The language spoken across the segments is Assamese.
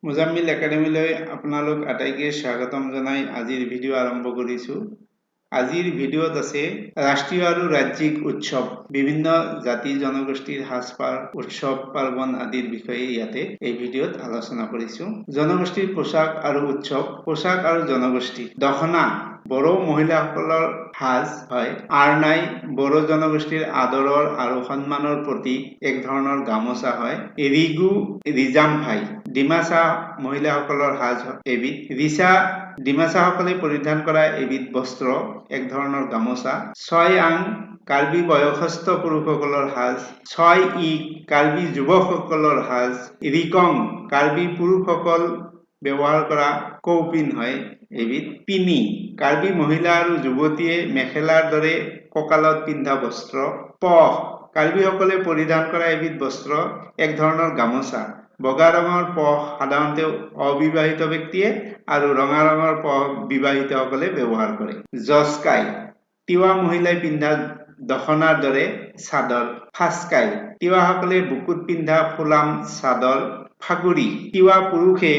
মুজাম্মিল একাডেমিলৈ আপোনালোক আটাইকে স্বাগতম জনাই আজিৰ ভিডিঅ' আৰম্ভ কৰিছো। আজিৰ ভিডিঅ'ত আছে ৰাষ্ট্ৰীয় আৰু ৰাজ্যিক উৎসৱ, বিভিন্ন জাতি জনগোষ্ঠীৰ সাজপাৰ, উৎসৱ পাৰ্বণ আদিৰ বিষয়ে ইয়াতে এই ভিডিঅ'ত আলোচনা কৰিছো। জনগোষ্ঠীৰ পোচাক আৰু উৎসৱ। পোচাক আৰু জনগোষ্ঠী। দখনা বড়ো মহিলাসকলৰ সাজ হয়। আৰনাই বড়ো জনগোষ্ঠীৰ আদৰৰ আৰু সন্মানৰ প্ৰতীক, এক ধৰণৰ গামোচা হয়। ৰিগু ৰিজামভাই ডিমাচা মহিলাসকলৰ সাজ এবিধ। ৰিচা ডিমাচাসকলে পৰিধান কৰা এবিধ বস্ত্ৰ, এক ধৰণৰ গামোচা। ছয় আং কাৰ্বি বয়সস্থ পুৰুষসকলৰ সাজ। ছয় ই কাৰ্বি যুৱকসকলৰ সাজ। ৰিকং কাৰ্বি পুৰুষসকল ব্যৱহাৰ কৰা কৌপিন হয় এবিধ। পিনি কাৰ্বি মহিলা আৰু যুৱতীয়ে মেখেলাৰ দৰে কঁকালত পিন্ধা বস্ত্ৰ। পহ কাৰ্বিসকলে পৰিধান কৰা এবিধ বস্ত্ৰ, এক ধৰণৰ গামোচা। বগা ৰঙৰ পহ সাধাৰণতে অবিবাহিত ব্যক্তিয়ে আৰু ৰঙা ৰঙৰ পহ বিবাহিতসকলে ব্যৱহাৰ কৰে। জস্কাই তিৱা মহিলাই পিন্ধা দখনাৰ দৰে চাদৰ। ফাস্কাই তিৱাসকলে বুকুত পিন্ধা ফুলাম চাদৰ। ফাগুৰি তিৱা পুৰুষে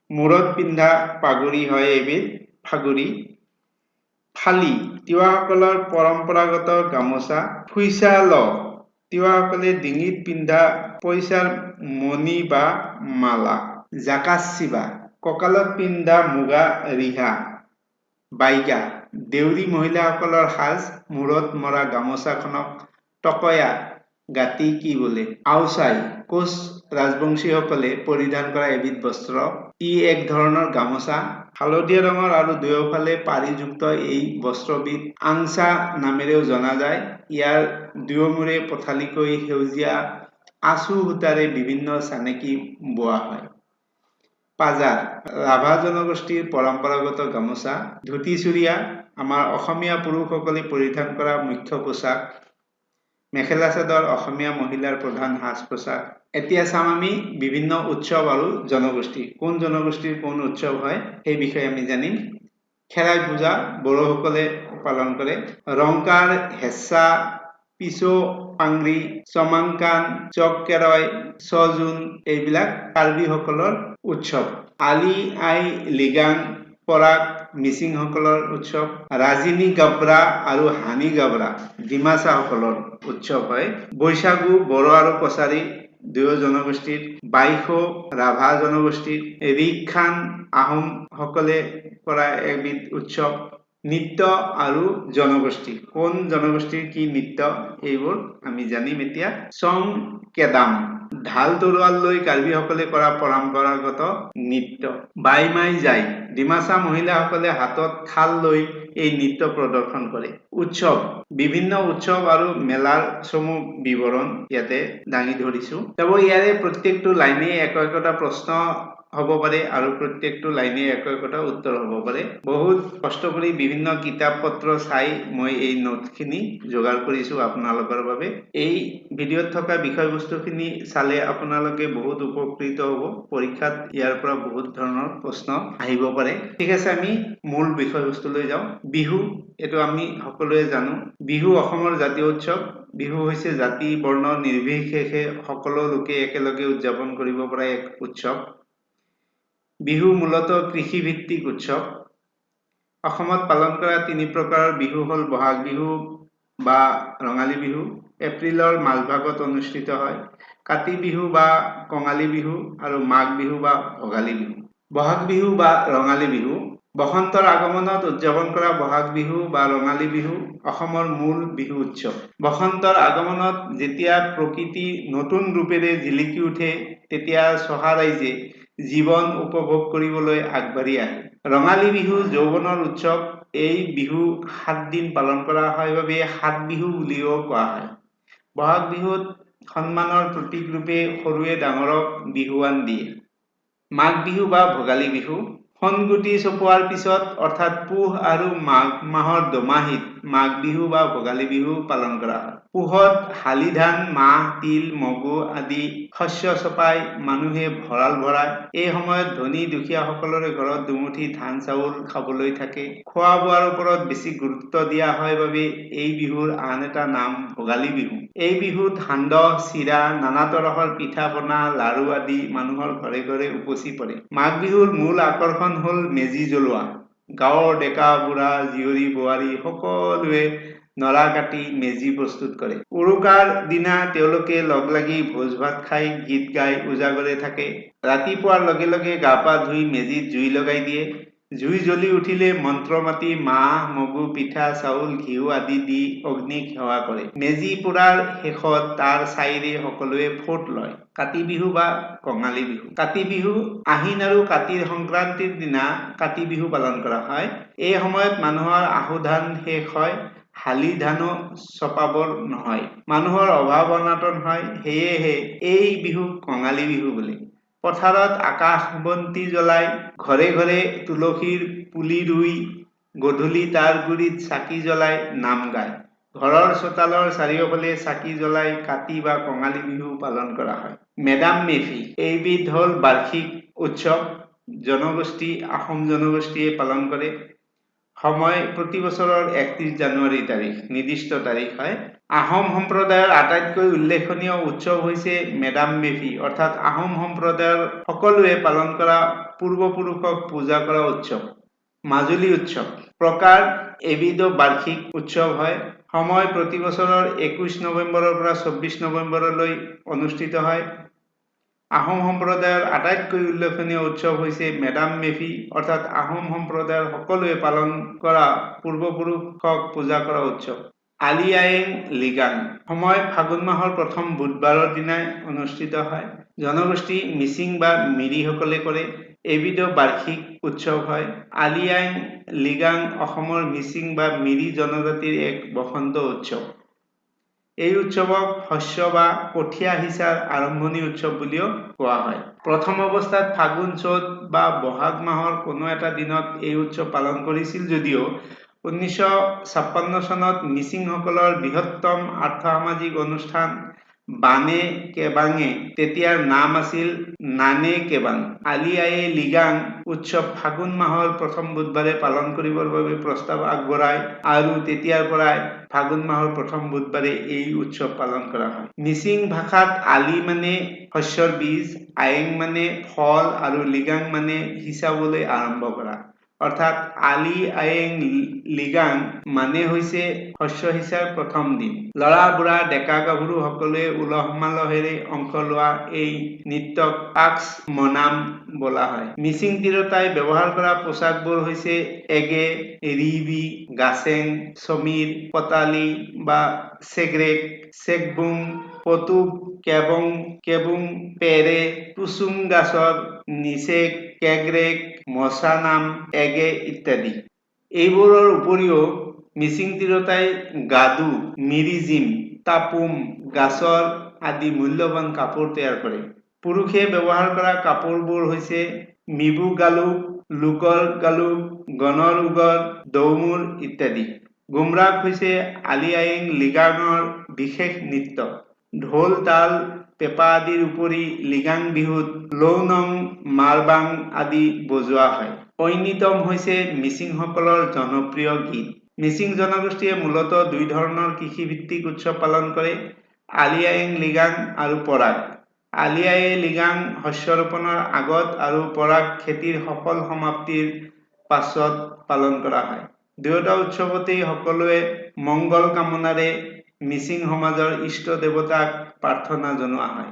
মূৰত পিন্ধা পাগুৰি হয় এবিধ ফাগুৰি। ফালি তিৱাসকলৰ পৰম্পৰাগত গামোচা। ফুইচা ল তিৱাসকলে ডিঙিত পিন্ধা পইচাৰ মণি বা মালা। জাকাচিবা কঁকালত পিন্ধা মুগা ৰিহা। বাইগা দেউৰী মহিলাসকলৰ সাজ, মূৰত মৰা গামোচাখনক টকয়া গাতি কি বোলে। আওচাই কোচ ৰাজবংশীসকলে পৰিধান কৰা এবিধ বস্ত্ৰ, ই এক ধৰণৰ গামোচা। হালধীয়া ৰঙৰ আৰু দুয়োফালে পাৰিযুক্ত এই বস্ত্ৰবিধ আংচা নামেৰেও জনা যায়। ইয়াৰ দুয়োমূৰে পথালিকৈ সেউজীয়া আঁচু সূতাৰে বিভিন্ন চানেকি বোৱা হয়। পাজাৰ ৰাভা জনগোষ্ঠীৰ পৰম্পৰাগত গামোচা। ধুতি চুৰিয়া আমাৰ অসমীয়া পুৰুষসকলে পৰিধান কৰা মুখ্য পোচাক। মেখেলা চাদৰ অসমীয়া মহিলাৰ প্ৰধান সাজ পোছাক। এতিয়া চাম আমি বিভিন্ন উৎসৱ আৰু জনগোষ্ঠী। কোন জনগোষ্ঠীৰ কোন উৎসৱ হয় সেই বিষয়ে আমি জানিম। খেৰাই পূজা বড়োসকলে পালন কৰে। ৰংকাৰ, হেঁচা, পিছো পাংৰি, চমাংকান, চক কেৰয়, ছজুন এইবিলাক কাৰ্বিসকলৰ উৎসৱ। আলি আই লিগাং পৰাগ মিচিংসকলৰ উৎসৱ। ৰাজিনী গাব্ৰা আৰু হানি গাব্ৰা ডিমাচাসকলৰ উৎসৱ হয়। বৈশাগু বড়ো আৰু কছাৰী দুয়ো জনগোষ্ঠীৰ। বাইশো ৰাভা জনগোষ্ঠীৰ। ৰিকখান আহোম সকলে কৰা এবিধ উৎসৱ। নৃত্য আৰু জনগোষ্ঠী। কোন জনগোষ্ঠীৰ কি নৃত্য এইবোৰ আমি জানিম এতিয়া। চং কেদাম ঢাল তৰোৱাল লৈ কাৰ্বিসকলে কৰা পৰম্পৰাগত নৃত্য। বাই মাই যায় ডিমাচা মহিলাসকলে হাতত থাল লৈ এই নৃত্য প্ৰদৰ্শন কৰে। উৎসৱ বিভিন্ন উৎসৱ আৰু মেলাৰ চমু বিৱৰণ ইয়াতে দাঙি ধৰিছো। ইয়াৰে প্ৰত্যেকটো লাইনে একোটা প্ৰশ্ন হ'ব পাৰে আৰু প্ৰত্যেকটো লাইনে একোটা উত্তৰ হ'ব পাৰে। বহুত কষ্ট কৰি বিভিন্ন কিতাপ পত্ৰ চাই মই এই নোটখিনি যোগাৰ কৰিছো আপোনালোকৰ বাবে। এই ভিডিঅ'ত থকা বিষয়বস্তুখিনি চালে আপোনালোকে বহুত উপকৃত হ'ব। পৰীক্ষাত ইয়াৰ পৰা বহুত ধৰণৰ প্ৰশ্ন আহিব পাৰে। ঠিক আছে, আমি মূল বিষয়বস্তুলৈ যাওঁ। বিহু এইটো আমি সকলোৱে জানো। বিহু অসমৰ জাতীয় উৎসৱ। বিহু হৈছে জাতি বৰ্ণ নিৰ্বিশেষে সকলো লোকে একেলগে উদযাপন কৰিব পৰা এক উৎসৱ। বিহু মূলতঃ কৃষিভিত্তিক উৎসৱ। অসমত পালন কৰা তিনি প্ৰকাৰৰ বিহু হ'ল বহাগ বিহু বা ৰঙালী বিহু, এপ্ৰিলৰ মাজভাগত অনুষ্ঠিত হয়। কাতি বিহু বা কঙালী বিহু আৰু মাঘ বিহু বা ভোগালী বিহু। বহাগ বিহু বা ৰঙালী বিহু বসন্তৰ আগমনত উদযাপন কৰা বহাগ বিহু বা ৰঙালী বিহু অসমৰ মূল বিহু উৎসৱ। বসন্তৰ আগমনত যেতিয়া প্ৰকৃতি নতুন ৰূপেৰে জিলিকি উঠে, তেতিয়া চহা ৰাইজে জীৱন উপভোগ কৰিবলৈ আগবাঢ়ি আহে। ৰঙালী বিহু যৌৱনৰ উৎসৱ। এই বিহু 7 দিন পালন কৰা হয় বাবে 7 বিহু বুলিও কোৱা হয়। বহাগ বিহুত সন্মানৰ প্ৰতীক ৰূপে সৰুৱে ডাঙৰক বিহুৱান দিয়ে। মাঘ বিহু বা ভোগালী বিহু সোণগুটি চপোৱাৰ পিছত অৰ্থাৎ পুহ আৰু মাঘ মাহৰ দোমাহীত মাঘ বিহু বা ভোগালী বিহু পালন কৰা হয়। পুহত শালি ধান, মাহ, তিল, মগু আদি শস্য চপাই মানুহে ভঁৰাল ভৰায়। এই সময়ত ধনী দুখীয়া সকলোৰে ঘৰত দুমুঠি ধান চাউল খাবলৈ থাকে। খোৱা বোৱাৰ ওপৰত বেছি গুৰুত্ব দিয়া হয় বাবে এই বিহুৰ আন এটা নাম ভোগালী বিহু। এই বিহুত সান্দহ, চিৰা, নানা তৰহৰ পিঠা পনা, লাৰু আদি মানুহৰ ঘৰে ঘৰে উপচি পৰে। মাঘ বিহুৰ মূল আকৰ্ষণ হ'ল মেজি জ্বলোৱা। গাঁৱৰ ডেকা বুঢ়া, জীয়ৰী বোৱাৰী সকলোৱে নৰা কাটি মেজি প্ৰস্তুত কৰে। উৰুকাৰ দিনা তেওঁলোকে লগ লাগি ভোজ ভাত খাই গীত গাই উজাগৰে থাকে। ৰাতিপুৱাৰ লগে লগে গা পা ধুই মেজিত জুই লগাই দিয়ে। জুই জ্বলি উঠিলে মন্ত্ৰ মাতি মাহ, মগু, পিঠা, চাউল, ঘিউ আদি দি অগ্নিক সেৱা কৰে। মেজি পুৰাৰ শেষত তাৰ ছাইৰে সকলোৱে ফোট লয়। কাতি বিহু বা কঙালী বিহু। কাতি বিহু আহিন আৰু কাতিৰ সংক্ৰান্তিৰ দিনা কাতি বিহু পালন কৰা হয়। এই সময়ত মানুহৰ আহু ধান শেষ হয়, শালি ধানো চপাবৰ নহয়। মানুহৰ অভাৱ অনাটন হয়, সেয়েহে এই বিহুক কঙালী বিহু বোলে। পথাৰত আকাশ বন্তি জ্বলাই, ঘৰে ঘৰে তুলসীৰ পুলি ৰুই, গধূলি তাৰ গুৰিত চাকি জ্বলাই নাম গায়। ঘৰৰ চোতালৰ চাৰিওফালে চাকি জ্বলাই কাতি বা কঙালী বিহু পালন কৰা হয়। মেডাম মেফি এইবিধ হ'ল বাৰ্ষিক উৎসৱ। জনগোষ্ঠী আহোম জনগোষ্ঠীয়ে পালন কৰে। সময় প্ৰতি বছৰৰ 31 জানুৱাৰী তাৰিখ, নিৰ্দিষ্ট তাৰিখ হয়। আহোম সম্প্ৰদায়ৰ আটাইতকৈ উল্লেখনীয় উৎসৱ হৈছে মেডাম মেফি, অৰ্থাৎ আহোম সম্প্ৰদায়ৰ সকলোৱে পালন কৰা পূৰ্বপুৰুষক পূজা কৰা উৎসৱ। মাজুলী উৎসৱ প্ৰকাৰ এবিধো বাৰ্ষিক উৎসৱ হয়। সময় প্ৰতি বছৰৰ 21 নৱেম্বৰৰ পৰা 24 নৱেম্বৰলৈ অনুষ্ঠিত হয়। আহোম সম্প্ৰদায়ৰ আটাইতকৈ উল্লেখনীয় উৎসৱ হৈছে মেডাম মেফি, অৰ্থাৎ আহোম সম্প্ৰদায়ৰ সকলোৱে পালন কৰা পূৰ্বপুৰুষক পূজা কৰা উৎসৱ। আলি আয়েং লিগাং সময় ফাগুন মাহৰ প্ৰথম বুধবাৰৰ দিনাই অনুষ্ঠিত হয়। জনগোষ্ঠী মিচিং বা মিৰিসকলে কৰে। এইবিধো বাৰ্ষিক উৎসৱ হয়। আলি আয়েং লিগাং অসমৰ মিচিং বা মিৰি জনজাতিৰ এক বসন্ত উৎসৱ। এই উৎসৱক শস্য বা কঠীয়া সিঁচাৰ আৰম্ভণি উৎসৱ বুলিও কোৱা হয়। প্ৰথম অৱস্থাত ফাগুন, চ'ত বা বহাগ মাহৰ কোনো এটা দিনত এই উৎসৱ পালন কৰিছিল যদিও 1956 চনত মিচিংসকলৰ বৃহত্তম আৰ্থ-সামাজিক অনুষ্ঠান বানে কেবাঙে তেতিয়াৰ নাম আছিল নানে কেবাং। আলি আয়ে লিগাং উৎসৱ ফাগুন মাহৰ প্ৰথম বুধবাৰে পালন কৰিবৰ বাবে প্ৰস্তাৱ আগবঢ়ায় আৰু তেতিয়াৰ পৰাই ফাগুন মাহৰ প্ৰথম বুধবাৰে এই উৎসৱ পালন কৰা হয়। মিচিং ভাষাত আলি মানে শস্যৰ বীজ, আয়েং মানে ফল আৰু লিগাং মানে সিঁচাবলৈ আৰম্ভ কৰা। অৰ্থাৎ আলি আয়েং লিগাং মানে হৈছে শস্য সিঁচাৰ প্ৰথম দিন। ল'ৰা বুঢ়া ডেকা গাভৰু সকলোৱে উলহ মালহেৰে অংশ লোৱা এই নৃত্যক পাক্স মনাম বোলা হয়। মিচিং তিৰোতাই ব্যৱহাৰ কৰা পোচাকবোৰ হৈছে এগে, ৰিবি, গাছেং, সমীৰ, পটালি বা চেগ্ৰেক, চেকবুং, পটুক, কেবং, কেবুং, পেৰে, টুচুং গাছৰ, নিচেক, কেগৰেক, মচানাম, এগে ইত্যাদি। এইবোৰৰ উপৰিও মিচিং তিৰোতাই গাদু, মিৰিজিম, তাপুম, গাছৰ আদি মূল্যৱান কাপোৰ তৈয়াৰ কৰে। পুৰুষে ব্যৱহাৰ কৰা কাপোৰবোৰ হৈছে মিবু গালুক, লোকৰ গালুক, গণৰ উগৰ, দৌমুৰ ইত্যাদি। গুমৰাগ হৈছে আলি আয়েং লিগাঙৰ বিশেষ নৃত্য। ঢোল, তাল, পেঁপা আদিৰ উপৰি লিগাং বিহুত লৌনং, মাৰবাং আদি বজোৱা হয়। ঐনিতম হৈছে মিচিংসকলৰ জনপ্ৰিয় গীত। মিচিং জনগোষ্ঠীয়ে মূলতঃ দুই ধৰণৰ কৃষিভিত্তিক উৎসৱ পালন কৰে, আলি আয়েং লিগাং আৰু পৰাগ। আলি আয়ে লিগাং শস্য ৰোপণৰ আগত আৰু পৰাগ খেতিৰ সফল সমাপ্তিৰ পাছত পালন কৰা হয়। দুয়োটা উৎসৱতেই সকলোৱে মংগল কামনাৰে মিচিং সমাজৰ ইষ্ট দেৱতাক প্ৰাৰ্থনা জনোৱা হয়।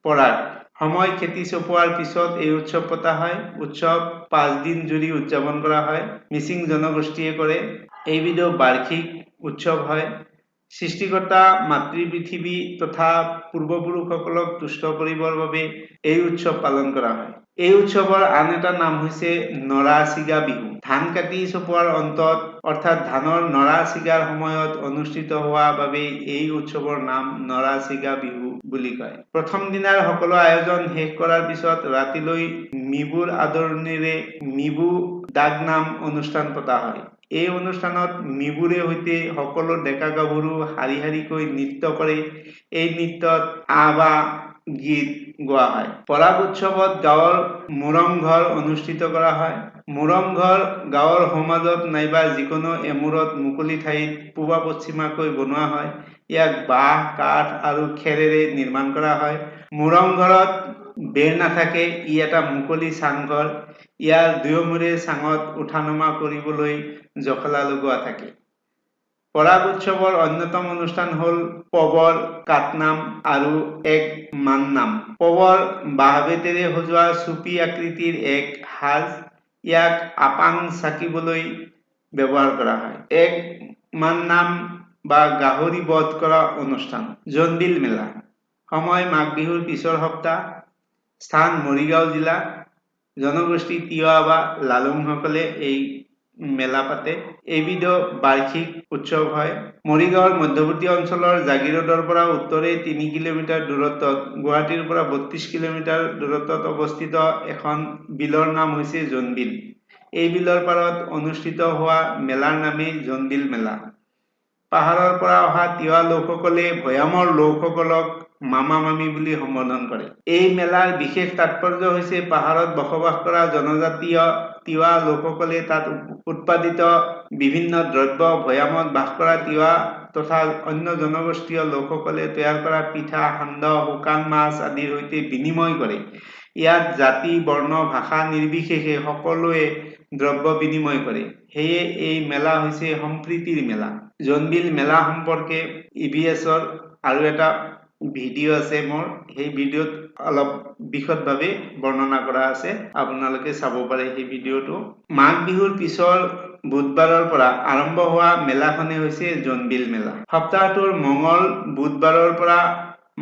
পৰাগ সময় খেতি চপোৱাৰ পিছত এই উৎসৱ পতা হয়। উৎসৱ 5 দিন জুৰি উদযাপন কৰা হয়। মিচিং জনগোষ্ঠীয়ে কৰে। এইবিধো বাৰ্ষিক উৎসৱ হয়। সৃষ্টিকৰ্তা মাতৃ পৃথিৱী তথা পূৰ্বপুৰুষসকলক তুষ্ট কৰিবৰ বাবে এই উৎসৱ পালন কৰা হয়। এই উৎসৱৰ আন এটা নাম হৈছে নৰা ছিগা বিহু। ধান কাটি চপোৱাৰ অন্তত অৰ্থাৎ ধানৰ নৰা ছিগাৰ সময়ত অনুষ্ঠিত হোৱা বাবে এই উৎসৱৰ নাম নৰা ছিগা বিহু বুলি কয়। প্ৰথম দিনাৰ সকলো আয়োজন শেষ কৰাৰ পিছত ৰাতিলৈ মিবুৰ আদৰণিৰে মিবু দাগ নাম অনুষ্ঠান পতা হয়। এই অনুষ্ঠানত মিবুৰে সৈতে সকলো ডেকা গাভৰু শাৰী শাৰীকৈ নৃত্য কৰে। এই নৃত্যত আবা গীত, গোৱা হয়। পৰাগ উৎসৱত গাঁৱৰ মোৰংঘৰ অনুষ্ঠিত কৰা হয়। মোৰংঘৰ গাঁৱৰ সমাজত নাইবা যিকোনো এমূৰত মুকলি ঠাইত পূবা পশ্চিমাকৈ বনোৱা হয়। ইয়াক বাঁহ, কাঠ আৰু খেৰেৰে নিৰ্মাণ কৰা হয়। মোৰংঘৰত বেৰ নাথাকে, ই এটা মুকলি চাংঘৰ। ইয়াৰ দুয়োমূৰে চাঙত উঠা নমা কৰিবলৈ জখলা লগোৱা থাকে। পৰাগ উৎসৱৰ অন্যতম অনুষ্ঠান হ'ল পবৰ কাটনাম আৰু এক মাননাম। পবৰ বাঁহ-বেতেৰে সজোৱা চুপি আকৃতিৰ এক সাজ। ইয়াক আপাং চাকিবলৈ ব্যৱহাৰ কৰা হয়। এক মাননাম বা গাহৰি বধ কৰা অনুষ্ঠান। জোনবিল মেলা। সময় মাঘ বিহুৰ পিছৰ সপ্তাহ। স্থান মৰিগাঁও জিলা। জনগোষ্ঠী তিৱা বা লালুংসকলে এই মেলা পাতে। এইবিধো বাৰ্ষিক উৎসৱ হয়। মৰিগাঁৱৰ মধ্যৱৰ্তী অঞ্চলৰ জাগিৰোডৰ পৰা উত্তৰে ৩ কিলোমিটাৰ দূৰত্বত, গুৱাহাটীৰ পৰা ৩২ কিলোমিটাৰ দূৰত্বত অৱস্থিত এখন বিলৰ নাম হৈছে জোনবিল। এই বিলৰ পাৰত অনুষ্ঠিত হোৱা মেলাৰ নামেই জোনবিল মেলা। পাহাৰৰ পৰা অহা তিৱা লোকসকলে ভৈয়ামৰ লোকসকলক মামা-মামী বুলি সম্বোধন কৰে। এই মেলাৰ বিশেষ তাৎপৰ্য হৈছে পাহাৰত বসবাস কৰা জনজাতীয় তিৱা লোকসকলে তাত উৎপাদিত বিভিন্ন দ্ৰব্য ভৈয়ামত বাস কৰা তিৱা তথা অন্য জনগোষ্ঠীয় লোকসকলে তৈয়াৰ কৰা পিঠা, সান্দহ, শুকান মাছ আদিৰ সৈতে বিনিময় কৰে। ইয়াত জাতি, বৰ্ণ, ভাষা নিৰ্বিশেষে সকলোৱে দ্ৰব্য বিনিময় কৰে। সেয়ে এই মেলা হৈছে সম্প্ৰীতিৰ মেলা। জোনবিল মেলা সম্পৰ্কে EVS-ৰ আৰু এটা ভিডিঅ' আছে মোৰ, সেই ভিডিঅ'ত অলপ বিশদভাৱে বৰ্ণনা কৰা আছে, আপোনালোকে চাব পাৰে সেই ভিডিঅ'টো। মাঘ বিহুৰ পিছৰ বুধবাৰৰ পৰা আৰম্ভ হোৱা মেলাখনে হৈছে জোনবিল মেলা। সপ্তাহটোৰ মঙল বুধবাৰৰ পৰা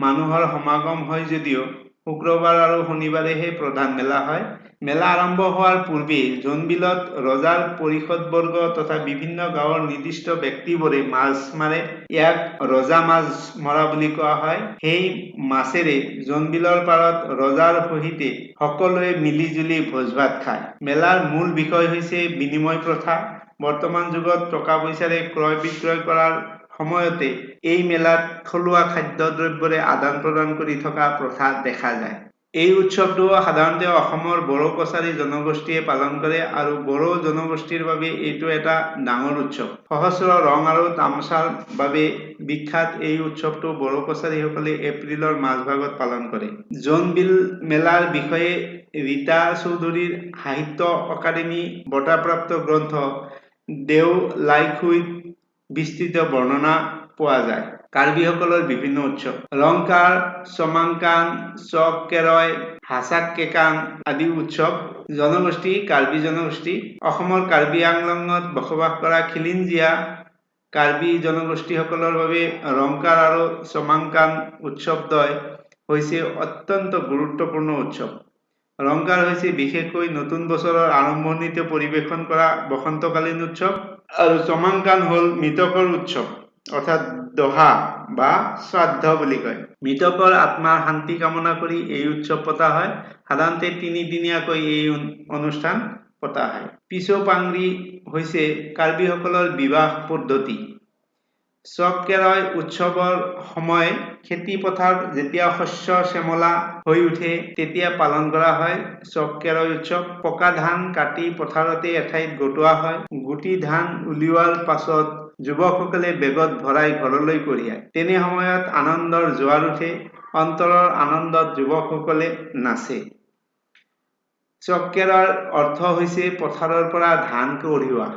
মানুহৰ সমাগম হয় যদিও শুক্ৰবাৰ আৰু শনিবাৰেহে প্ৰধান মেলা হয়। মেলা আৰম্ভ হোৱাৰ পূৰ্বে জোনবিলত ৰজাৰ পৰিষদবৰ্গ তথা বিভিন্ন গাঁৱৰ নিৰ্দিষ্ট ব্যক্তিবোৰে মাছ মাৰে। ইয়াক ৰজা মাছ মৰা বুলি কোৱা হয়। সেই মাছেৰে জোনবিলৰ পাৰত ৰজাৰ সহিতে সকলোৱে মিলি-জুলি ভোজ-ভাত খায়। মেলাৰ মূল বিষয় হৈছে বিনিময় প্ৰথা। বৰ্তমান যুগত টকা-পইচাৰে ক্ৰয়-বিক্ৰয় কৰাৰ সময়তে এই মেলাত থলুৱা খাদ্য-দ্ৰব্যৰে আদান-প্ৰদান কৰি থকা প্ৰথা দেখা যায়। এই উৎসৱটো সাধাৰণতে অসমৰ বড়ো কছাৰী জনগোষ্ঠীয়ে পালন কৰে আৰু বড়ো জনগোষ্ঠীৰ বাবে এইটো এটা ডাঙৰ উৎসৱ। সহস্ৰ ৰং আৰু তামচাৰ বাবে বিখ্যাত এই উৎসৱটো বড়ো কছাৰীসকলে এপ্ৰিলৰ মাজভাগত পালন কৰে। জোনবিল মেলাৰ বিষয়ে ৰীতা চৌধুৰীৰ সাহিত্য অকাডেমী বঁটাপ্ৰাপ্ত গ্ৰন্থ দেও লাইখুইত বিস্তৃত বৰ্ণনা পোৱা যায়। কাৰ্বিসকলৰ বিভিন্ন উৎসৱ। ৰংকাৰ, চমাংকান, চক কেৰয়, হাছাক কেকান আদি উৎসৱ। জনগোষ্ঠী কাৰ্বি জনগোষ্ঠী। অসমৰ কাৰ্বি আংলঙত বসবাস কৰা খিলঞ্জীয়া কাৰ্বি জনগোষ্ঠীসকলৰ বাবে ৰংকাৰ আৰু চমাংকান উৎসৱদ্বয় হৈছে অত্যন্ত গুৰুত্বপূৰ্ণ উৎসৱ। ৰংকাৰ হৈছে বিশেষকৈ নতুন বছৰৰ আৰম্ভণিতে পৰিৱেশন কৰা বসন্তকালীন উৎসৱ আৰু চমাংকান হ'ল মৃতকৰ উৎসৱ, অৰ্থাৎ দহা বা শ্ৰাদ্ধ বুলি কয়। মৃতকৰ আত্মাৰ শান্তি কামনা কৰি এই উৎসৱ পতা হয়। সাধাৰণতে 3 দিনীয়াকৈ এই অনুষ্ঠান পতা হয়। পিছো পাংৰি হৈছে কাৰ্বিসকলৰ বিবাহ পদ্ধতি। চক কেৰয় উৎসৱৰ সময় খেতি পথাৰ যেতিয়া শস্য শ্যামলা হৈ উঠে তেতিয়া পালন কৰা হয় চক কেৰয় উৎসৱ। পকা ধান কাটি পথাৰতে এঠাইত গোটোৱা হয়। গুটি ধান উলিওৱাৰ পাছত যুৱকসকলে বেগত ভৰাই ঘৰলৈ কঢ়িয়ায়। তেনে সময়ত আনন্দৰ জোৱাৰ উঠে। অন্তৰৰ আনন্দত যুৱকসকলে নাচে। চক কেৰয়ৰ অৰ্থ হৈছে পথাৰৰ পৰা ধান কঢ়িওৱা।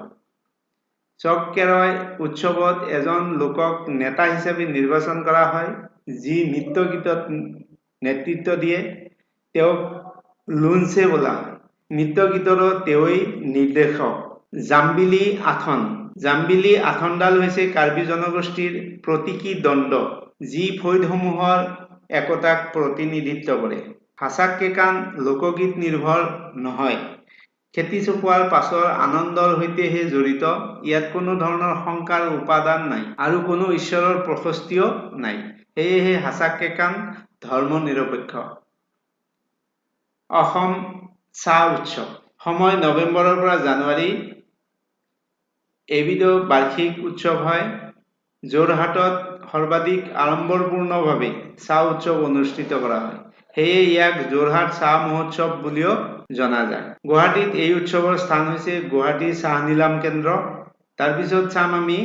চক কেৰয় উৎসৱত এজন লোকক নেতা হিচাপে নিৰ্বাচন কৰা হয়, যি নৃত্য গীতত নেতৃত্ব দিয়ে। তেওঁক লুঞ্চে বোলা হয়। নৃত্য গীতৰো তেওঁই নিৰ্দেশক। জাম্বিলি আথন। জাম্বিলি আথনডাল হৈছে কাৰ্বি জনগোষ্ঠীৰ প্ৰতীকী দণ্ড, যি ফৈদসমূহৰ একতাক প্ৰতিনিধিত্ব কৰে। হাছাক কেকান লোকগীত নিৰ্ভৰ নহয়, খেতি চপোৱাৰ পাছৰ আনন্দৰ সৈতেহে জড়িত। ইয়াত কোনো ধৰণৰ শংকাৰ উপাদান নাই আৰু কোনো ঈশ্বৰৰ প্ৰশস্তিও নাই। সেয়েহে হাছাক কেকান ধৰ্ম নিৰপেক্ষ। অসম চাহ উৎসৱ। সময় নৱেম্বৰৰ পৰা জানুৱাৰী। এইবিধো বাৰ্ষিক উৎসৱ হয়। যোৰহাটত সৰ্বাধিক আড়ম্বৰপূৰ্ণভাৱে চাহ উৎসৱ অনুষ্ঠিত কৰা হয়। সেয়ে ইয়াক যোৰহাট চাহ মহোৎসৱ বুলিও জনা যায়। গুৱাহাটীত এই উৎসৱৰ স্থান হৈছে গুৱাহাটী চাহ নিলাম কেন্দ্ৰ। তাৰপিছত চাম আমি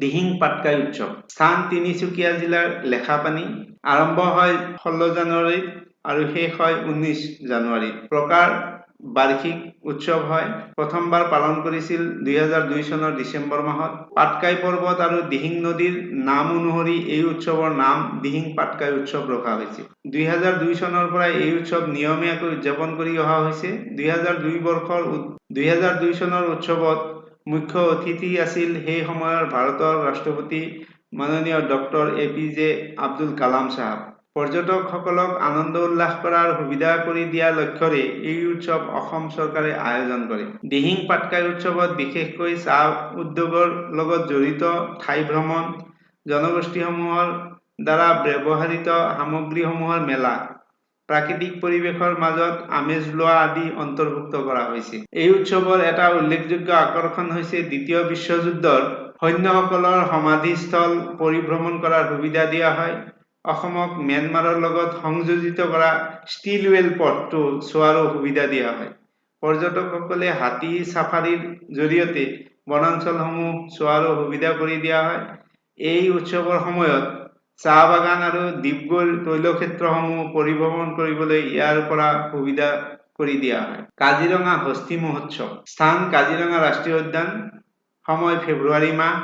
দিহিং পাটকাই উৎসৱ। স্থান তিনিচুকীয়া জিলাৰ লেখাপানী। আৰম্ভ হয় 16 জানুৱাৰীত আৰু শেষ হয় 19 জানুৱাৰীত। প্ৰকাৰ বাৰ্ষিক উৎসৱ হয়। প্ৰথমবাৰ পালন কৰিছিল 2002 চনৰ ডিচেম্বৰ মাহত। পাটকাই পৰ্বত আৰু দিহিং নদীৰ নাম অনুসৰি এই উৎসৱৰ নাম দিহিং পাটকাই উৎসৱ ৰখা হৈছিল। 2002 চনৰ পৰা এই উৎসৱ নিয়মীয়াকৈ উদযাপন কৰি অহা হৈছে। 2002 চনৰ উৎসৱত মুখ্য অতিথি আছিল সেই সময়ৰ ভাৰতৰ ৰাষ্ট্ৰপতি মাননীয় ডক্টৰ APJ আব্দুল কালাম চাহাব। পৰ্যটকসকলক আনন্দ উল্লাস কৰাৰ সুবিধা কৰি দিয়াৰ লক্ষ্যৰে এই উৎসৱ অসম চৰকাৰে আয়োজন কৰে। দিহিং পাটকাই উৎসৱত বিশেষকৈ চাহ উদ্যোগৰ লগত জড়িত ঠাই ভ্ৰমণ, জনগোষ্ঠীসমূহৰ দ্বাৰা ব্যৱহৃত সামগ্ৰীসমূহৰ মেলা, প্ৰাকৃতিক পৰিৱেশৰ মাজত আমেজ লোৱা আদি অন্তৰ্ভুক্ত কৰা হৈছে। এই উৎসৱৰ এটা উল্লেখযোগ্য আকৰ্ষণ হৈছে দ্বিতীয় বিশ্বযুদ্ধৰ সৈন্যসকলৰ সমাধিস্থল পৰিভ্ৰমণ কৰাৰ সুবিধা দিয়া হয়। অসমক ম্যানমাৰৰ লগত সংযোজিত কৰা ষ্টিলৱেল পথটো চোৱাৰো সুবিধা দিয়া হয়। পৰ্যটকসকলে হাতী চাফাৰীৰ জৰিয়তে বনাঞ্চলসমূহ চোৱাৰো সুবিধা কৰি দিয়া হয়। এই উৎসৱৰ সময়ত চাহ বাগান আৰু ডিগবৈৰ তৈলক্ষেত্ৰসমূহ পৰিভ্ৰমণ কৰিবলৈ ইয়াৰ পৰা সুবিধা কৰি দিয়া হয়। কাজিৰঙা হস্তী মহোৎসৱ। স্থান কাজিৰঙা ৰাষ্ট্ৰীয় উদ্যান। সময় ফেব্ৰুৱাৰী মাহ।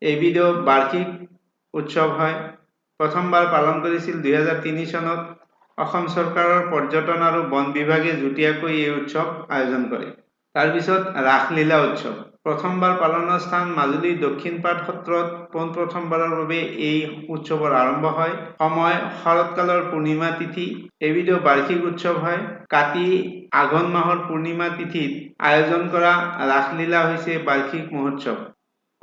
এবিধো বাৰ্ষিক উৎসৱ হয়। প্ৰথমবাৰ পালন কৰিছিল 2003 চনত। অসম চৰকাৰৰ পৰ্যটন আৰু বন বিভাগে যুটীয়াকৈ এই উৎসৱ আয়োজন কৰে। তাৰপিছত ৰাসলীলা উৎসৱ। প্ৰথমবাৰ পালনৰ স্থান মাজুলীৰ দক্ষিণপাট সত্ৰত পোনপ্ৰথমবাৰৰ বাবে এই উৎসৱৰ আৰম্ভ হয়। সময় শৰৎকালৰ পূৰ্ণিমা তিথি। এবিধো বাৰ্ষিক উৎসৱ হয়। কাতি আঘোণ মাহৰ পূৰ্ণিমা তিথিত আয়োজন কৰা ৰাসলীলা হৈছে বাৰ্ষিক মহোৎসৱ।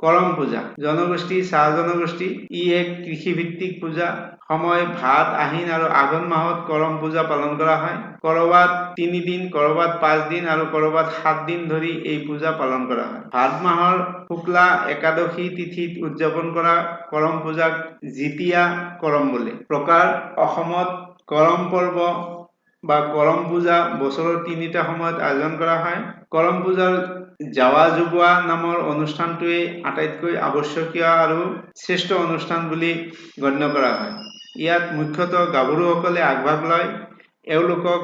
কৰম পূজা। জনগোষ্ঠী চাহ জনগোষ্ঠী। ই এক কৃষিভিত্তিক পূজা। সময় ভাদ আহিন আৰু আঘোণ মাহত কৰম পূজা পালন কৰা হয়। কৰবাত 3 দিন, কৰবাত 5 দিন আৰু কৰবাত 7 দিন ধৰি এই পূজা পালন কৰা হয়। ভাদ মাহৰ শুক্লা একাদশী তিথিত উদযাপন কৰা কৰম পূজাক জীতিয়া কৰম বোলে। প্ৰকাৰ অসমত কৰম পৰ্ব বা কৰম পূজা বছৰৰ 3টা সময়ত আয়োজন কৰা হয়। কৰম পূজাৰ জাৱা জোগোৱা নামৰ অনুষ্ঠানটোৱে আটাইতকৈ আৱশ্যকীয় আৰু শ্ৰেষ্ঠ অনুষ্ঠান বুলি গণ্য কৰা হয়। ইয়াত মুখ্যতঃ গাভৰুসকলে আগভাগ লয়। এওঁলোকক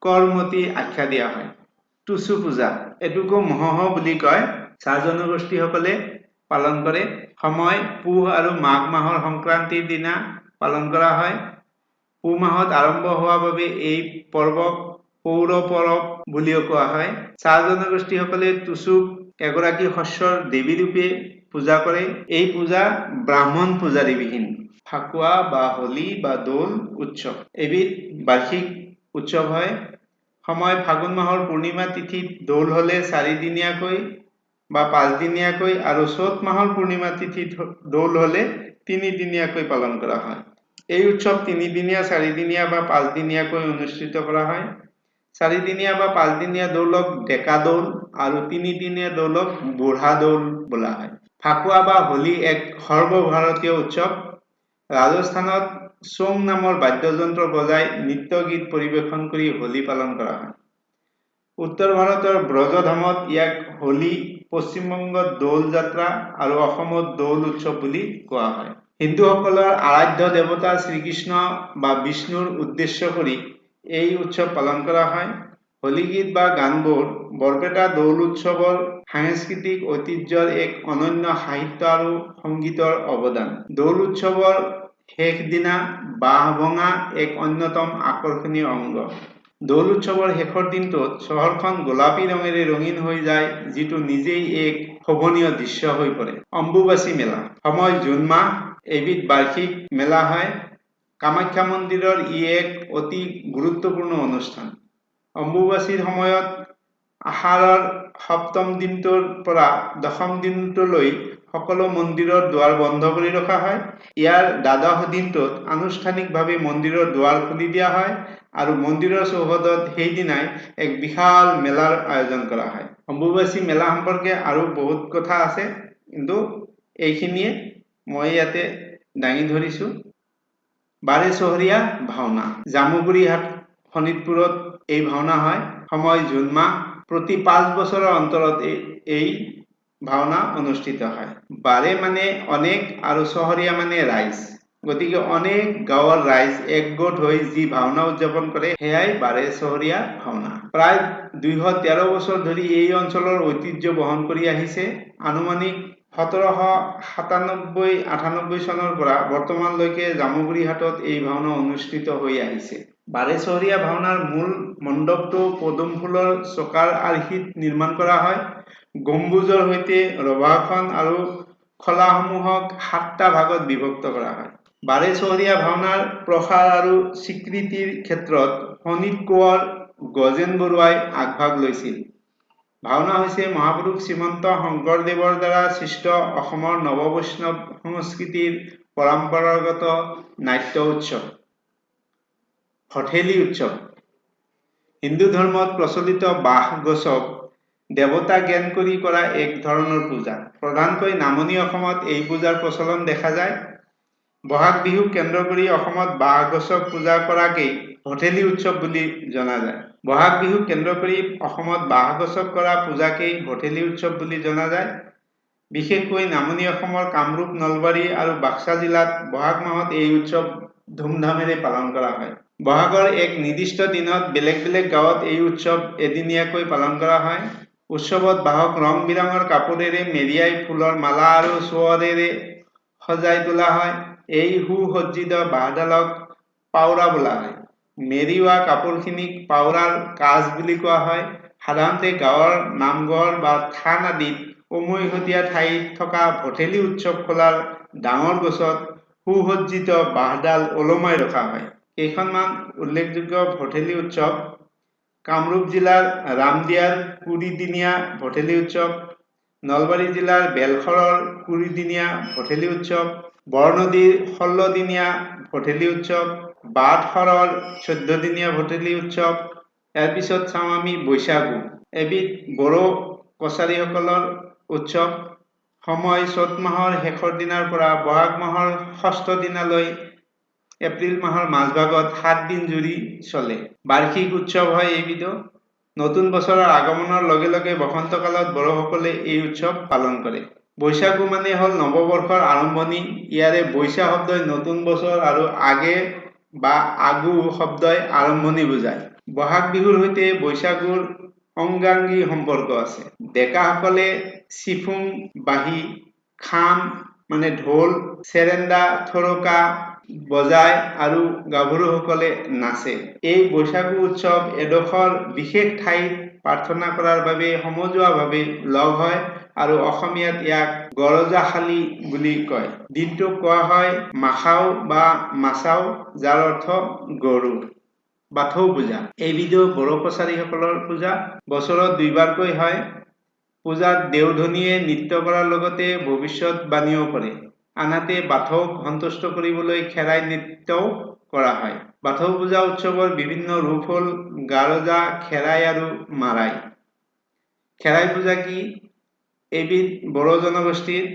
কৰমতি আখ্যা দিয়া হয়। টুচু পূজা। এইটোকো মহহ বুলি কয়। চাহ জনগোষ্ঠীসকলে পালন কৰে। সময় পুহ আৰু মাঘ মাহৰ সংক্ৰান্তিৰ দিনা পালন কৰা হয়। পুহ মাহত আৰম্ভ হোৱা বাবে এই পৰ্বক পৌৰ পৰব বুলিও কোৱা হয়। চাহ জনগোষ্ঠীসকলে টুচুক এগৰাকী শস্যৰ দেৱী ৰূপে পূজা কৰে। এই পূজা ব্ৰাহ্মণ পূজাৰীবিহীন। ফাকুৱা বা হোলী বা দৌল উৎসৱ। এবিধ বাৰ্ষিক উৎসৱ হয়। সময় ফাগুন মাহৰ পূৰ্ণিমা তিথিত দৌল হলে 4 দিনীয়াকৈ বা 5 দিনীয়াকৈ আৰু চ'ত মাহৰ পূৰ্ণিমা তিথিত দৌল হলে 3 দিনীয়াকৈ পালন কৰা হয়। এই উৎসৱ 3 দিনীয়া, 4 দিনীয়া বা 5 দিনীয়াকৈ অনুষ্ঠিত কৰা হয়। 4 দিনীয়া বা 5 দিনীয়া দৌলক ডেকা দৌল আৰু 3 দিনীয়া দৌলক বুঢ়া দৌল বোলা হয়। ফাকুৱা বা হোলী এক সৰ্বভাৰতীয় উৎসৱ। ৰাজস্থানত চোং নামৰ বাদ্যযন্ত্ৰ বজাই নৃত্য গীত পৰিৱেশন কৰি হোলী পালন কৰা হয়। উত্তৰ ভাৰতৰ ব্ৰজধামত ইয়াক হোলী, পশ্চিমবংগত দৌল যাত্ৰা আৰু অসমত দৌল উৎসৱ বুলি কোৱা হয়। হিন্দুসকলৰ আৰাধ্য দেৱতা শ্ৰীকৃষ্ণ বা বিষ্ণুৰ উদ্দেশ্য কৰি এই উৎসৱ পালন কৰা হয়। হোলী গীত বা গানবোৰ বৰপেটা দৌল উৎসৱৰ সাংস্কৃতিক ঐতিহ্যৰ এক অনন্য সাহিত্য আৰু সংগীতৰ অৱদান। দৌল উৎসৱৰ শেষ দিনা বাঁহ ভঙা এক অন্যতম আকৰ্ষণীয় অংগ। দৌল উৎসৱৰ শেষৰ দিনটোত চহৰখন গোলাপী ৰঙেৰে ৰঙীন হৈ যায়, যিটো নিজেই এক শোভনীয় দৃশ্য হৈ পৰে। অম্বুবাচী মেলা। সময় জুন মাহ। এবিধ বাৰ্ষিক মেলা হয়। কামাখ্যা মন্দিৰৰ ই এক অতি গুৰুত্বপূৰ্ণ অনুষ্ঠান। অম্বুবাচীৰ সময়ত আহাৰৰ 7ম দিনটোৰ পৰা 10ম দিনটোলৈ সকলো মন্দিৰৰ দুৱাৰ বন্ধ কৰি ৰখা হয়। ইয়াৰ দ্বাদশ দিনটোত আনুষ্ঠানিকভাৱে মন্দিৰৰ দুৱাৰ খুলি দিয়া হয় আৰু মন্দিৰৰ চৌহদত সেইদিনাই এক বিশাল মেলাৰ আয়োজন কৰা হয়। অম্বুবাচী মেলা সম্পৰ্কে আৰু বহুত কথা আছে, কিন্তু এইখিনিয়ে মই ইয়াতে দাঙি ধৰিছো। বাৰে চহৰীয়া ভাওনা জামুগুৰি হাট শোণিতপুৰত এই ভাওনা হয়। সময় জুন মাহ। প্ৰতি 5 বছৰৰ অন্তৰত এই ভাওনা অনুষ্ঠিত হয়। বাৰে মানে অনেক আৰু চহৰীয়া মানে ৰাইজ, গতিকে অনেক গাঁৱৰ ৰাইজ একগোট হৈ যি ভাওনা উদযাপন কৰে সেয়াই বাৰে চহৰীয়া ভাওনা। প্ৰায় 213 বছৰ ধৰি এই অঞ্চলৰ ঐতিহ্য বহন কৰি আহিছে। আনুমানিক 1797-98 চনৰ পৰা বৰ্তমানলৈকে জামুগুৰি হাটত এই ভাওনা অনুষ্ঠিত হৈ আহিছে। বাৰে চহৰীয়া ভাওনাৰ মূল মণ্ডপটো পদুম ফুলৰ চকাৰ আৰ্হিত নিৰ্মাণ কৰা হয়। গম্বুজৰ সৈতে ৰভাখন আৰু খলাসমূহক 7টা ভাগত বিভক্ত কৰা হয়। বাৰে চহৰীয়া ভাওনাৰ প্ৰসাৰ আৰু স্বীকৃতিৰ ক্ষেত্ৰত শোণিত কোঁৱৰ গজেন বৰুৱাই আগভাগ লৈছিল। ভাওনা হৈছে মহাপুৰুষ শ্ৰীমন্ত শংকৰদেৱৰ দ্বাৰা সৃষ্ট অসমৰ নৱবৈষ্ণৱ সংস্কৃতিৰ পৰম্পৰাগত নাট্য উৎসৱ। ভঠেলি উৎসৱ হিন্দু ধৰ্মত প্ৰচলিত বাঁহ গছক দেৱতা জ্ঞান কৰি কৰা এক ধৰণৰ পূজা। প্ৰধানকৈ নামনি অসমত এই পূজাৰ প্ৰচলন দেখা যায়। বহাগ বিহুক কেন্দ্ৰ কৰি অসমত বাঁহ গছক পূজা কৰাকেই ভঠেলি উৎসৱ বুলি জনা যায়। বহাগ বিহুক কেন্দ্ৰ কৰি অসমত বাঁহ গছক কৰা পূজাকেই ভঠেলি উৎসৱ বুলি জনা যায়। বিশেষকৈ নামনি অসমৰ কামৰূপ, নলবাৰী আৰু বাক্সা জিলাত বহাগ মাহত এই উৎসৱ ধুমধামেৰে পালন কৰা হয়। বহাগৰ এক নিৰ্দিষ্ট দিনত বেলেগ বেলেগ গাঁৱত এই উৎসৱ এদিনীয়াকৈ পালন কৰা হয়। উৎসৱত বাঁহক ৰং বিৰঙৰ কাপোৰেৰে মেৰিয়াই ফুলৰ মালা আৰু চোৱৰেৰে সজাই তোলা হয়। এই সুসজ্জিত বাঁহডালক পাউৰা বোলা হয়। মেৰিওৱা কাপোৰখিনিক পাউৰাৰ কাজ বুলি কোৱা হয়। সাধাৰণতে গাঁৱৰ নামঘৰ বা থান আদিত উমৈহতীয়া ঠাইত থকা ভঠেলি উৎসৱ খোলাৰ ডাঙৰ গছত সুসজ্জিত বাঁহডাল ওলোমাই ৰখা হয়। কেইখনমান উল্লেখযোগ্য ভঠেলি উৎসৱ: কামৰূপ জিলাৰ ৰামদিয়াৰ কুৰিদিনীয়া ভঠেলি উৎসৱ, নলবাৰী জিলাৰ বেলশৰৰ কুৰিদিনীয়া ভঠেলি উৎসৱ, বৰনদীৰ 16 দিনীয়া ভঠেলি উৎসৱ, বাটশৰৰ 14 দিনীয়া ভঠেলি উৎসৱ। ইয়াৰ পিছত চাওঁ আমি বৈশাগু, এবিধ বড়ো কছাৰীসকলৰ উৎসৱ। সময় চ'ত মাহৰ শেষৰ দিনাৰ পৰা বহাগ মাহৰ 6ষ্ঠ দিনালৈ এপ্ৰিল মাহৰ মাজভাগত 7 দিন জুৰি চলে। বাৰ্ষিক উৎসৱ হয় এইবিধো। নতুন বছৰৰ আগমনৰ লগে লগে বসন্তকালত বড়োসকলে এই উৎসৱ পালন কৰে। বৈশাগু মানে হ'ল নৱবৰ্ষৰ আৰম্ভণি। ইয়াৰে বৈশা শব্দই নতুন বছৰ আৰু আগে বা আগু শব্দই আৰম্ভণি বুজায়। বহাগ বিহুৰ সৈতে বৈশাগুৰ অংগাংগী সম্পৰ্ক আছে। ডেকাসকলে চিফুং বাঁহী, খাম মানে ঢোল, চেৰেণ্ডা, থোৰকা বজায় আৰু গাভৰুসকলে নাচে। এই বৈশাগু উৎসৱ এডোখৰ বিশেষ ঠাইত প্ৰাৰ্থনা কৰাৰ বাবে সমজুৱাভাৱে লগ হয় আৰু অসমীয়াত ইয়াক গৰজাশালী বুলি কয়। দিনটোক কোৱা হয় মাখাও বা মাছাও, যাৰ অৰ্থ গৰু। বাথৌ পূজা এইবিধো বড়ো কছাৰীসকলৰ পূজা। বছৰত 2বাৰকৈ হয়। পূজাত দেওধনীয়ে নৃত্য কৰাৰ লগতে ভৱিষ্যতবাণীও কৰে। আনহাতে বাথৌক সন্তুষ্ট কৰিবলৈ খেৰাই নৃত্যও কৰা হয়। বাথৌ পূজা উৎসৱৰ বিভিন্ন ৰূপ হ'ল গাৰজা, খেৰাই আৰু মাৰাই। খেৰাই পূজা কি? এবিধ বড়ো জনগোষ্ঠীৰ।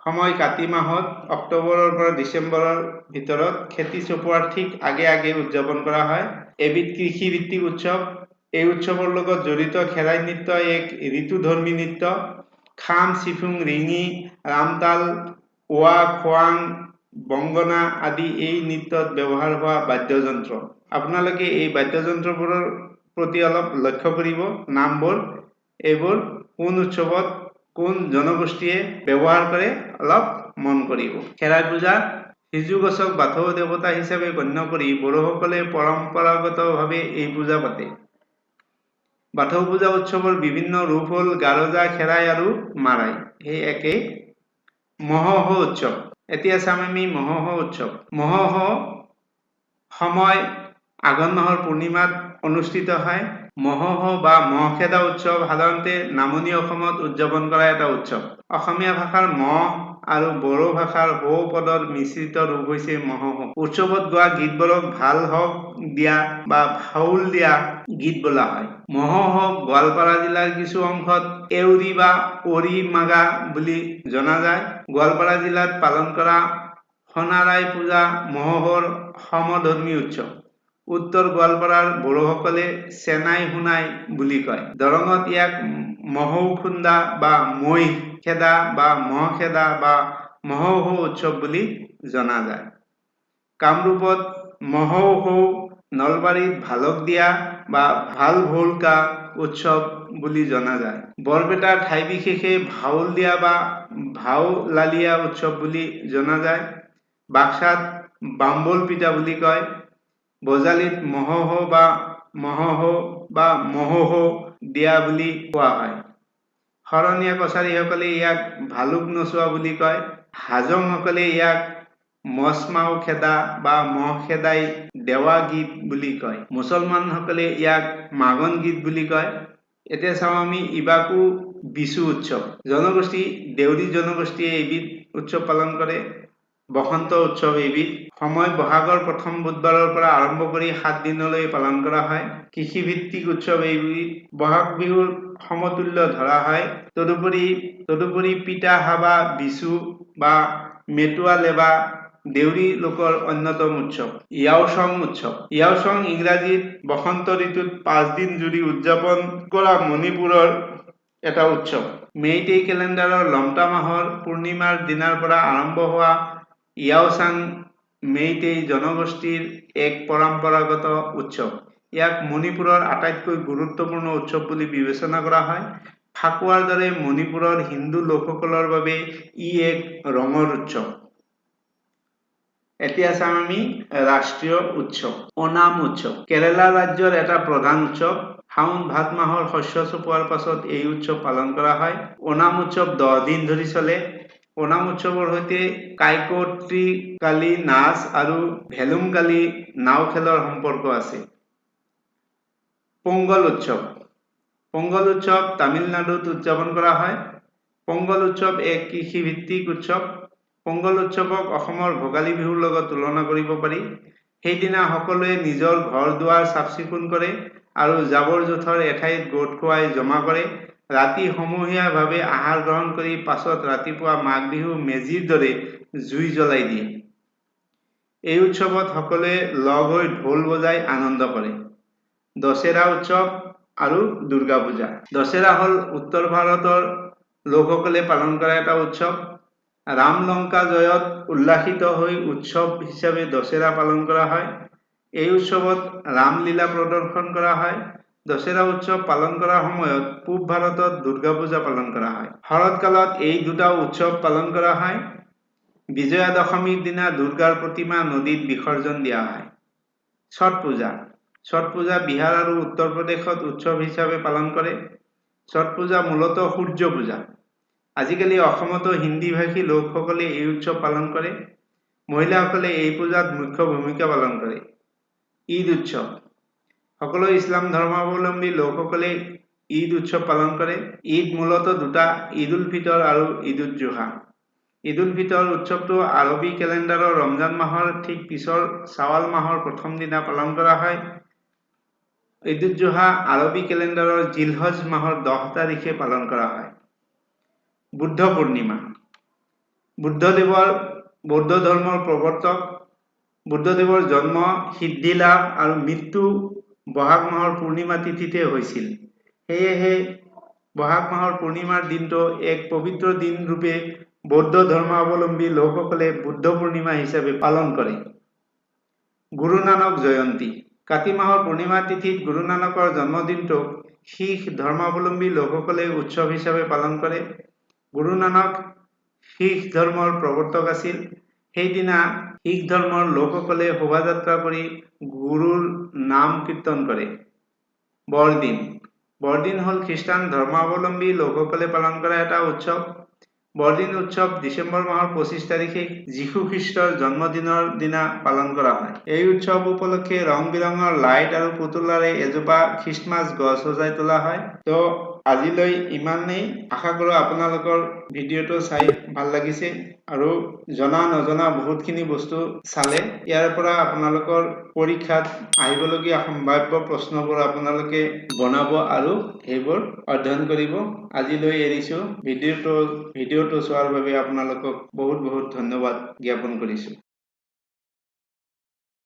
সময় কাতি মাহত অক্টোবৰৰ পৰা ডিচেম্বৰৰ ভিতৰত খেতি চপোৱাৰ ঠিক আগে আগে উদযাপন কৰা হয়। এবিধ কৃষিভিত্তিক উৎসৱ। এই উৎসৱৰ লগত জড়িত খেৰাই নৃত্য এক ঋতুধৰ্মী নৃত্য। খাম, চিফুং, ৰিঙি, ৰামতাল, ওৱা, খোৱাং, বংগনা আদি এই নৃত্যত ব্যৱহাৰ হোৱা বাদ্যযন্ত্ৰ। আপোনালোকে এই বাদ্যযন্ত্ৰবোৰৰ প্ৰতি অলপ লক্ষ্য কৰিব। নামবোৰ, এইবোৰ কোন উৎসৱত কোন জনগোষ্ঠীয়ে ব্যৱহাৰ কৰে অলপ মন কৰিব। খেৰাই পূজা সিজু গছক বাথৌ দেৱতা হিচাপে গণ্য কৰি বড়োসকলে পৰম্পৰাগতভাৱে এই পূজা পাতে। বাথৌ পূজা উৎসৱৰ বিভিন্ন ৰূপ হ'ল গাৰজা, খেৰাই আৰু মাৰাই। সেই একেই। মহোহ উৎসৱ। এতিয়া চাম আমি মহোহ উৎসৱ। মহোহ সময় আঘোণ মাহৰ পূৰ্ণিমাত অনুষ্ঠিত হয়। মহোহ বা মহ খেদা উৎসৱ সাধাৰণতে নামনি অসমত উদযাপন কৰা এটা উৎসৱ। অসমীয়া ভাষাৰ মহ আৰু বড়ো ভাষাৰ হৌ পদৰ মিশ্ৰিত ৰূপ হৈছে মহোহ। উৎসৱত গোৱা গীতবোৰক ভাল হওক দিয়া বা ভাউল দিয়া গীত বোলা হয়। মহোহক গোৱালপাৰা জিলাৰ কিছু অংশত এউৰি বা অৰি মাগা বুলি জনা যায়। গোৱালপাৰা জিলাত পালন কৰা সোণাৰাই পূজা মহোহোৰ সমধৰ্মী উৎসৱ। উত্তৰ গোৱালপাৰাৰ বড়োসকলে চেনাই সোণাই বুলি কয়। দৰঙত ইয়াক মহৌ খুন্দা বা মৈ খেদা বা মহ খেদা বা মহৌহৌ উৎসৱ বুলি জনা যায়। কামৰূপত মহৌহৌ, নলবাৰীত ভালক দিয়া বা ভাল ভোলকা উৎসৱ বুলি জনা যায়। বৰপেটাৰ ঠাই বিশেষে ভাউল দিয়া বা ভাওলালিয়া উৎসৱ বুলি জনা যায়। বাক্সাত বাম্বল পিঠা বুলি কয়। বজালীত মহৌহৌ বা মহৌহৌ দিয়া বুলি কোৱা হয়। শৰণীয়া কছাৰীসকলে ইয়াক ভালুক নচোৱা বুলি কয়। হাজংসকলে ইয়াক মচমাও খেদা বা মহ খেদাই দেৱা গীত বুলি কয়। মুছলমানসকলে ইয়াক মাগন গীত বুলি কয়। এতিয়া চাওঁ আমি ইবাকু বিচু উৎসৱ। জনগোষ্ঠী দেউৰী জনগোষ্ঠীয়ে এইবিধ উৎসৱ পালন কৰে। বসন্ত উৎসৱ এইবিধ। সময় বহাগৰ প্ৰথম বুধবাৰৰ পৰা আৰম্ভ কৰি 7 দিনলৈ পালন কৰা হয়। কৃষিভিত্তিক উৎসৱ এইবিধ। বহাগ বিহুৰ সমতুল্য ধৰা হয়। তদুপৰি পিতা হাবা বিচু বা মেটুৱা লেবা দেউৰী লোকৰ অন্যতম উৎসৱ। ইয়াওছং উৎসৱ। ইয়াওছং ইংৰাজীত বসন্ত ঋতুত 5 দিন জুৰি উদযাপন কৰা মণিপুৰৰ এটা উৎসৱ। মেইটেই কেলেণ্ডাৰৰ লমতা মাহৰ পূৰ্ণিমাৰ দিনাৰ পৰা আৰম্ভ হোৱা ইয়াওছাং মেইটেই জনগোষ্ঠীৰ এক পৰম্পৰাগত উৎসৱ। ইয়াক মণিপুৰৰ আটাইতকৈ গুৰুত্বপূৰ্ণ উৎসৱ বুলি বিবেচনা কৰা হয়। ফাকুৱাৰ দৰে মণিপুৰৰ হিন্দু লোকসকলৰ বাবে ই এক ৰঙৰ উৎসৱ। এতিয়া চাম আমি ৰাষ্ট্ৰীয় উৎসৱ। ওনাম উৎসৱ। কেৰালা ৰাজ্যৰ এটা প্ৰধান উৎসৱ। শাওন ভাদ মাহৰ শস্য চপোৱাৰ পাছত এই উৎসৱ পালন কৰা হয়। ওনাম উৎসৱ 10 দিন ধৰি চলে। ওনাম উৎসৱৰ সৈতে কাইকোট্ৰিকালি নাচ আৰু ভেলুমকালি নাও খেলৰ সম্পৰ্ক আছে। পোংগল উৎসৱ। পোংগল উৎসৱ তামিলনাডুত উদযাপন কৰা হয়। পোংগল উৎসৱ এক কৃষিভিত্তিক উৎসৱ। পোংগল উৎসৱক অসমৰ ভোগালী বিহুৰ লগত তুলনা কৰিব পাৰি। সেইদিনা সকলোৱে নিজৰ ঘৰ দুৱাৰ চাফ চিকুণ কৰে আৰু জাবৰ জোথৰ এঠাইত গোট খুৱাই জমা কৰে। ৰাতি সমূহীয়াভাৱে আহাৰ গ্ৰহণ কৰি পাছত ৰাতিপুৱা মাঘ বিহু মেজিৰ দৰে জুই জ্বলাই দিয়ে। এই উৎসৱত সকলোৱে লগ হৈ ঢোল বজাই আনন্দ কৰে। দশেৰা উৎসৱ আৰু দুৰ্গা পূজা। দশেৰা হ'ল উত্তৰ ভাৰতৰ লোকসকলে পালন কৰা এটা উৎসৱ। ৰামলংকা জয়ত উল্লাসিত হৈ উৎসৱ হিচাপে দশেৰা পালন কৰা হয়। এই উৎসৱত ৰামলীলা প্ৰদৰ্শন কৰা হয়। দশেৰা উৎসৱ পালন কৰাৰ সময়ত পূব ভাৰতত দুৰ্গা পূজা পালন কৰা হয়। শৰৎকালত এই দুটা উৎসৱ পালন কৰা হয়। বিজয়া দশমীৰ দিনা দুৰ্গাৰ প্ৰতিমা নদীত বিসৰ্জন দিয়া হয়। ছট পূজা। ছট পূজা বিহাৰ আৰু উত্তৰ প্ৰদেশত উৎসৱ হিচাপে পালন কৰে। ছট পূজা মূলতঃ সূৰ্য পূজা। আজিকালি অসমতো হিন্দীভাষী লোকসকলে এই উৎসৱ পালন কৰে। মহিলাসকলে এই পূজাত মুখ্য ভূমিকা পালন কৰে। ঈদ উৎসৱ। সকলো ইছলাম ধৰ্মাৱলম্বী লোকসকলে ঈদ উৎসৱ পালন কৰে। ঈদ মূলতঃ দুটা, ঈদ উল ফিতৰ আৰু ঈদ উল জুহা। ঈদ উল ফিতৰ উৎসৱটো আৰবী কেলেণ্ডাৰৰ ৰমজান মাহৰ ঠিক পিছৰ শ্বাৱাল মাহৰ প্ৰথম দিনা পালন কৰা হয়। ঈদ উল জুহা আৰবী কেলেণ্ডাৰৰ জিলহজ মাহৰ 10 তাৰিখে পালন কৰা হয়। বুদ্ধ পূৰ্ণিমা। বৌদ্ধ ধৰ্মৰ প্ৰৱৰ্তক। বুদ্ধদেৱৰ জন্ম, সিদ্ধি লাভ আৰু মৃত্যু বহাগ মাহৰ পূৰ্ণিমা তিথিতে হৈছিল। সেয়েহে বহাগ মাহৰ পূৰ্ণিমাৰ দিনটো এক পবিত্ৰ দিন ৰূপে বৌদ্ধ ধৰ্মাৱলম্বী লোকসকলে বুদ্ধ পূৰ্ণিমা হিচাপে পালন কৰে। গুৰু নানক জয়ন্তী। কাতি মাহৰ পূৰ্ণিমা তিথিত গুৰু নানকৰ জন্মদিনটোক শিখ ধৰ্মাৱলম্বী লোকসকলে উৎসৱ হিচাপে পালন কৰে। গুৰু নানক শিখ ধৰ্মৰ প্ৰৱৰ্তক আছিল। সেইদিনা শিখ ধৰ্মৰ লোকসকলে শোভাযাত্ৰা কৰি গুৰুৰ নাম কীৰ্তন কৰে। বৰদিন। বৰদিন হ'ল খ্ৰীষ্টান ধৰ্মাৱলম্বী লোকসকলে পালন কৰা এটা উৎসৱ। বৰদিন উৎসৱ ডিচেম্বৰ মাহৰ 25 তাৰিখে যীশু খ্ৰীষ্টৰ জন্মদিনৰ দিনা পালন কৰা হয়। এই উৎসৱ উপলক্ষে ৰং বিৰঙৰ লাইট আৰু পুতলাৰে এজোপা খ্ৰীষ্টমাছ গছ সজাই তোলা হয়। তো আজিলৈ ইমানেই। আশা কৰোঁ আপোনালোকৰ ভিডিঅ'টো চাই ভাল লাগিছে আৰু জনা নজনা বহুতখিনি বস্তু চালে। ইয়াৰ পৰা আপোনালোকৰ পৰীক্ষাত আহিবলগীয়া সম্ভাৱ্য প্ৰশ্নবোৰ আপোনালোকে বনাব আৰু সেইবোৰ অধ্যয়ন কৰিব। আজিলৈ এৰিছো। ভিডিঅ'টো চোৱাৰ বাবে আপোনালোকক বহুত বহুত ধন্যবাদ জ্ঞাপন কৰিছো।